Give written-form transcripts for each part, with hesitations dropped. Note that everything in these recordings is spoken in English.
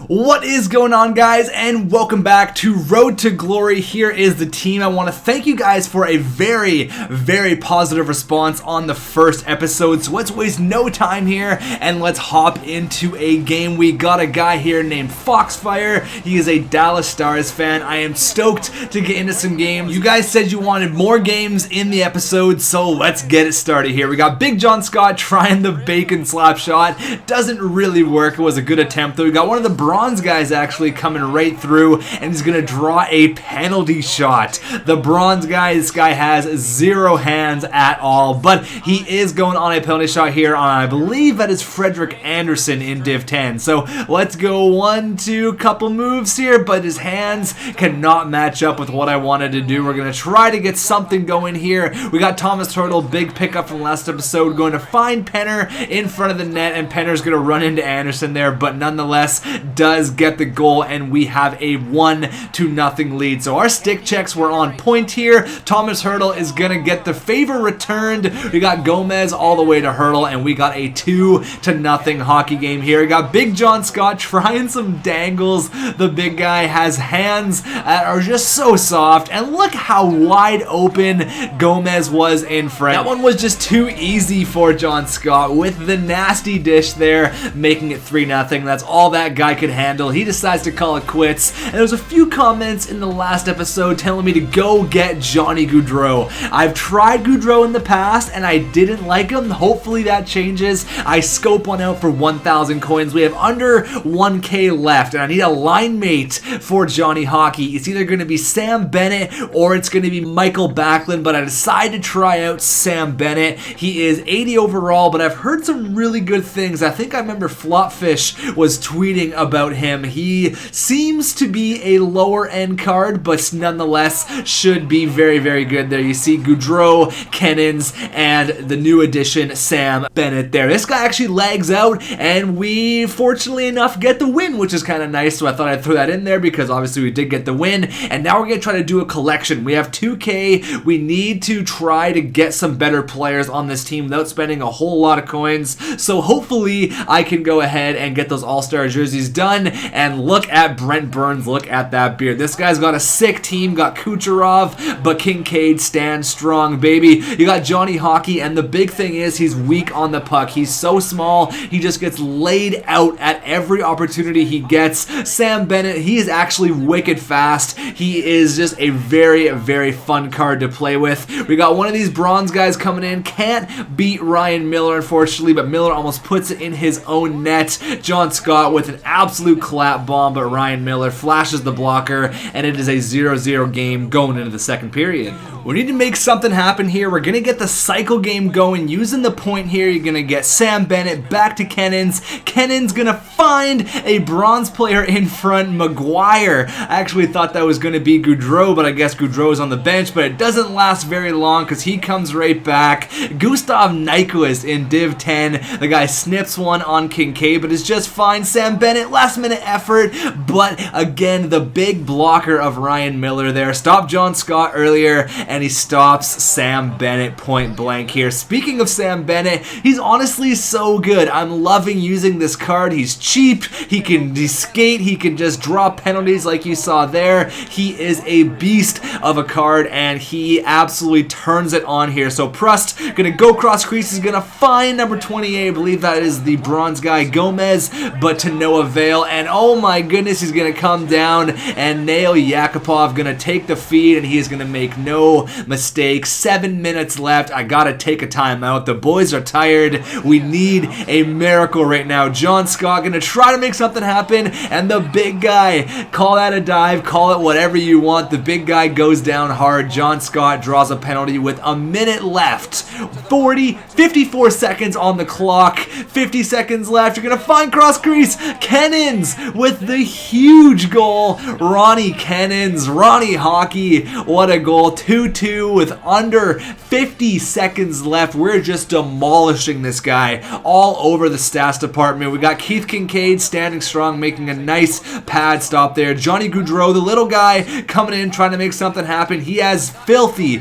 What is going on, guys, and welcome back to Road to Glory. Here is the team. I want to thank you guys for a very positive response on the first episode, so let's waste no time here and let's hop into a game. We got a guy here named Foxfire. He is a Dallas Stars fan. I am stoked to get into some games. You guys said you wanted more games in the episode, so let's get it started here. We got Big John Scott trying the bacon slap shot. Doesn't really work. It was a good attempt, though. We got one of the bronze guys actually coming right through, and he's gonna draw a penalty shot. The bronze guy, this guy has zero hands at all, but he is going on a penalty shot here on, I believe that is Frederick Anderson in Div 10. So let's go 1-2, couple moves here, but his hands cannot match up with what I wanted to do. We're gonna try to get something going here. We got Thomas Turtle, big pickup from last episode, going to find Penner in front of the net, and Penner's gonna run into Anderson there, but nonetheless does get the goal, and we have a 1-0 lead. So our stick checks were on point here. Thomas Hurdle is gonna get the favor returned. We got Gomez all the way to Hurdle, and we got a 2-0 hockey game here. We got Big John Scott trying some dangles. The big guy has hands that are just so soft, and look how wide open Gomez was in front. That one was just too easy for John Scott with the nasty dish there, making it 3-0. That's all that guy could handle. He decides to call it quits, and there was a few comments in the last episode telling me to go get Johnny Gaudreau. I've tried Gaudreau in the past and I didn't like him. Hopefully that changes. I scope one out for 1,000 coins. We have under 1k left, and I need a line mate for Johnny Hockey. It's either going to be Sam Bennett or it's going to be Michael Backlund, but I decided to try out Sam Bennett. He is 80 overall, but I've heard some really good things. I think I remember Flopfish was tweeting about him. He seems to be a lower end card, but nonetheless should be very good there. You see Gaudreau, Kennins, and the new addition Sam Bennett there. This guy actually lags out, and we fortunately enough get the win, which is kind of nice, so I thought I'd throw that in there because obviously we did get the win. And now we're going to try to do a collection. We have 2k. We need to try to get some better players on this team without spending a whole lot of coins, so hopefully I can go ahead and get those all-star jerseys done. And look at Brent Burns, look at that beard. This guy's got a sick team, got Kucherov, but Kincaid stands strong, baby. You got Johnny Hockey, and the big thing is he's weak on the puck. He's so small, he just gets laid out at every opportunity he gets. Sam Bennett, he is actually wicked fast. He is just a very fun card to play with. We got one of these bronze guys coming in. Can't beat Ryan Miller, unfortunately, but Miller almost puts it in his own net. John Scott with an absolute clap bomb, but Ryan Miller flashes the blocker, and it is a 0-0 game going into the second period. We need to make something happen here. We're going to get the cycle game going using the point here. You're going to get Sam Bennett back to Kennins. Kennins going to find a bronze player in front, Maguire. I actually thought that was going to be Gaudreau, but I guess Gaudreau is on the bench, but it doesn't last very long because he comes right back. Gustav Nyquist in Div 10. The guy snips one on Kincaid, but it's just fine. Sam Bennett, last minute effort, but again, the big blocker of Ryan Miller there. Stopped John Scott earlier, and he stops Sam Bennett point blank here. Speaking of Sam Bennett, he's honestly so good. I'm loving using this card. He's cheap, he can skate, he can just draw penalties like you saw there. He is a beast of a card, and he absolutely turns it on here. So Prust gonna go cross crease, he's gonna find number 28, I believe that is the bronze guy Gomez, but to no avail. And oh my goodness, he's gonna come down and nail Yakupov. Gonna take the feed, and he is gonna make no mistakes. 7 minutes left. I gotta take a timeout. The boys are tired. We need a miracle right now. John Scott gonna try to make something happen, and the big guy, call that a dive, call it whatever you want. The big guy goes down hard. John Scott draws a penalty with a minute left. 54 seconds on the clock. 50 seconds left. You're gonna find cross crease. Kennins with the huge goal. Ronnie Kennins, Ronnie Hockey, what a goal. 2 2-2 with under 50 seconds left. We're just demolishing this guy all over the stats department. We got Keith Kincaid standing strong, making a nice pad stop there. Johnny Gaudreau, the little guy, coming in trying to make something happen. He has filthy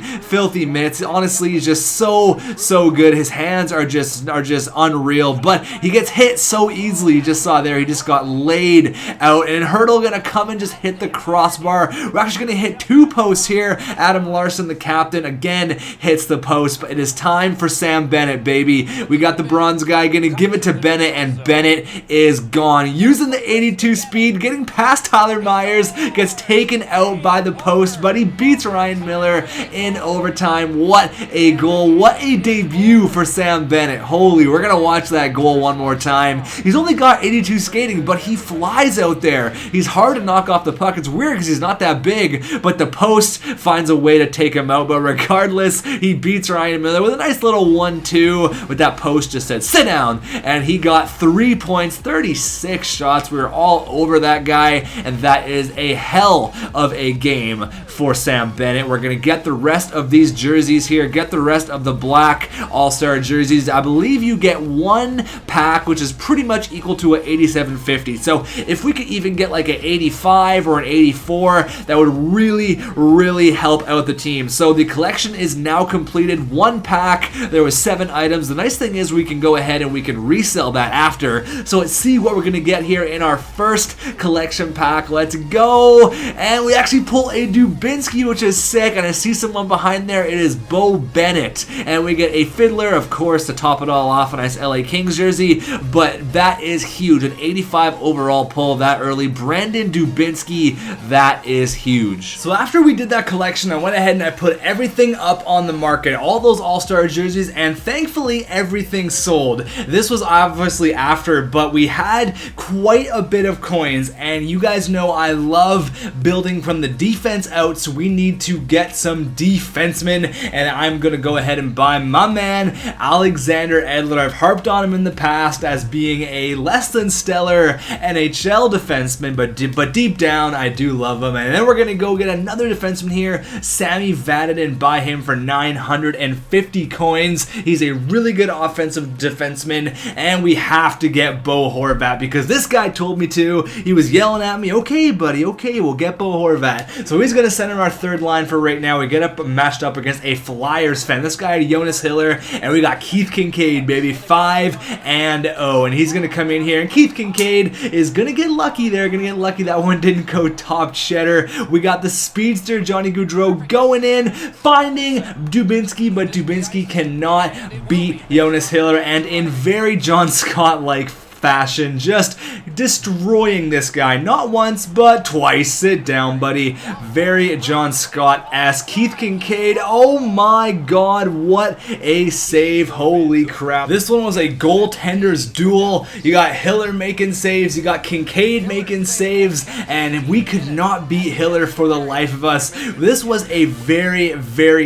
minutes. Honestly, he's just so good. His hands are just unreal, but he gets hit so easily. You just saw there, he just got laid out. And Hurdle gonna come and just hit the crossbar. We're actually gonna hit 2 posts here. Adam Larson, the captain, again hits the post, but it is time for Sam Bennett, baby. We got the bronze guy gonna give it to Bennett, and Bennett is gone. Using the 82 speed, getting past Tyler Myers, gets taken out by the post, but he beats Ryan Miller in overtime. What a goal. What a debut for Sam Bennett. Holy, we're gonna watch that goal one more time. He's only got 82 skating, but he flies out there. He's hard to knock off the puck. It's weird because he's not that big, but the post finds a way to take him out. But regardless, he beats Ryan Miller with a nice little 1-2, but that post just said sit down, and he got 3 points, 36 shots. We were all over that guy, and that is a hell of a game for Sam Bennett. We're going to get the rest of these jerseys here, get the rest of the black all-star jerseys. I believe you get 1 pack, which is pretty much equal to an 87.50. So if we could even get like an 85 or an 84, that would really help out the team. So the collection is now completed. 1 pack. There was 7 items. The nice thing is we can go ahead and we can resell that after. So let's see what we're going to get here in our first collection pack. Let's go. And we actually pull a Dubinsky, which is sick. And I see someone behind there. It is Bo Bennett. And we get a Fiddler, of course, to top it all off. A nice LA Kings jersey. But that is huge. An 85 overall pull that early. Brandon Dubinsky, that is huge. So after we did that collection, I went ahead and I put everything up on the market. All those all-star jerseys, and thankfully everything sold. This was obviously after, but we had quite a bit of coins, and you guys know I love building from the defense out, so we need to get some defensemen, and I'm gonna go ahead and buy my man Alexander Edler. I've harped on him in the past as being a less than stellar NHL defenseman, but deep down I do love him. And then we're gonna go get another defenseman here, Sammy Vatanen, buy him for 950 coins. He's a really good offensive defenseman, and we have to get Bo Horvat because this guy told me to. He was yelling at me, okay buddy, okay, we'll get Bo Horvat. So he's gonna send in our third line for right now. We get up matched up against a Flyers fan. This guy Jonas Hiller, and we got Keith Kincaid, baby, 5-0, and he's gonna come in here, and Keith Kincaid is gonna get lucky there, that one didn't go top cheddar. We got the speedster Johnny Gaudreau going in, finding Dubinsky, but Dubinsky cannot beat Jonas Hiller, and in very John Scott-like fashion, just destroying this guy, not once but twice. Sit down, buddy. Very John Scott-esque. Keith Kincaid, oh my god, what a save. Holy crap. This one was a goaltender's duel. You got Hiller making saves, you got Kincaid making saves, and we could not beat Hiller for the life of us. This was a very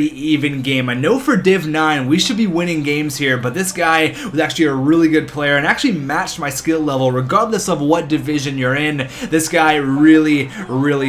even game. I know for Div 9 we should be winning games here, but this guy was actually a really good player and actually matched my skill level regardless of what division you're in. This guy really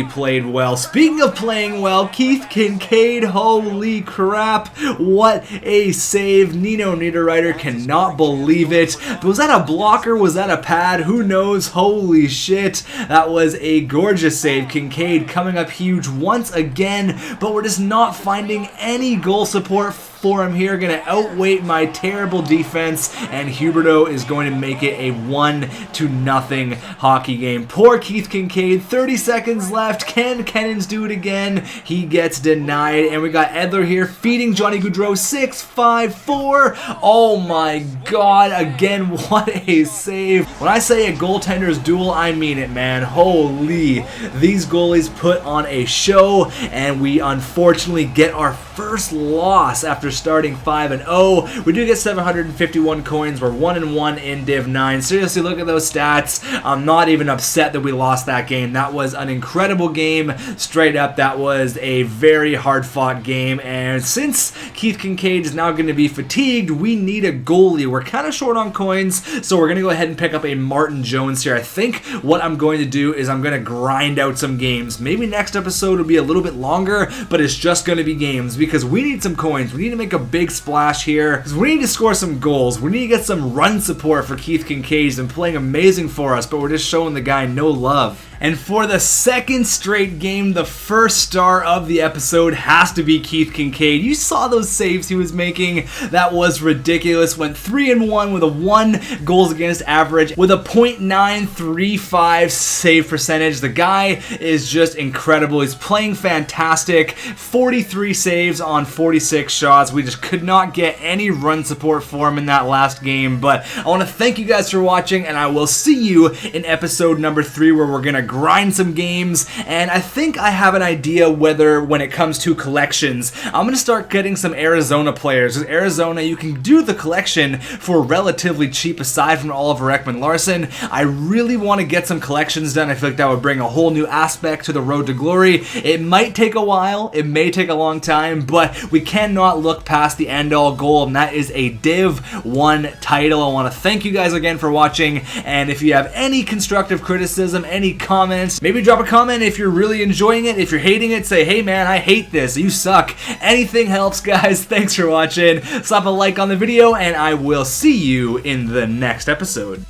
played well. Speaking of playing well, Keith Kincaid, holy crap, what a save. Nino Niederreiter cannot believe it. Was that a blocker? Was that a pad? Who knows? Holy shit, that was a gorgeous save. Kincaid coming up huge once again, but we're just not finding any goal support for him here. Gonna outweight my terrible defense, and Huberto is going to make it a 1-0 hockey game. Poor Keith Kincaid, 30 seconds left. Can Kennons do it again? He gets denied, and we got Edler here feeding Johnny Gaudreau. 6-5-4. Oh my god, again, what a save. When I say a goaltender's duel, I mean it, man. Holy, these goalies put on a show, and we unfortunately get our first loss after starting 5-0. We do get 751 coins. We're 1-1 in Div 9. Seriously, look at those stats. I'm not even upset that we lost that game. That was an incredible game. Straight up, that was a very hard-fought game. And since Keith Kincaid is now going to be fatigued, we need a goalie. We're kind of short on coins, so we're going to go ahead and pick up a Martin Jones here. I think what I'm going to do is I'm going to grind out some games. Maybe next episode will be a little bit longer, but it's just going to be games because we need some coins. We need to make a big splash here because we need to score some goals. We need to get some run support for Keith Kincaid. He's been playing amazing for us, but we're just showing the guy no love. And for the second straight game, the first star of the episode has to be Keith Kincaid. You saw those saves he was making. That was ridiculous. Went 3-1 with a 1 goals against average with a .935 save percentage. The guy is just incredible. He's playing fantastic. 43 saves on 46 shots. We just could not get any run support for him in that last game. But I want to thank you guys for watching, and I will see you in episode number 3 where we're going to grind some games. And I think I have an idea whether when it comes to collections, I'm going to start getting some Arizona players. Because Arizona, you can do the collection for relatively cheap aside from Oliver Ekman-Larsson. I really want to get some collections done. I feel like that would bring a whole new aspect to the road to glory. It might take a while. It may take a long time, but we cannot look past the end-all goal, and that is a Div 1 title. I want to thank you guys again for watching, and if you have any constructive criticism, any comments, maybe drop a comment if you're really enjoying it. If you're hating it, say, hey man, I hate this, you suck. Anything helps, guys. Thanks for watching. Slap a like on the video, and I will see you in the next episode.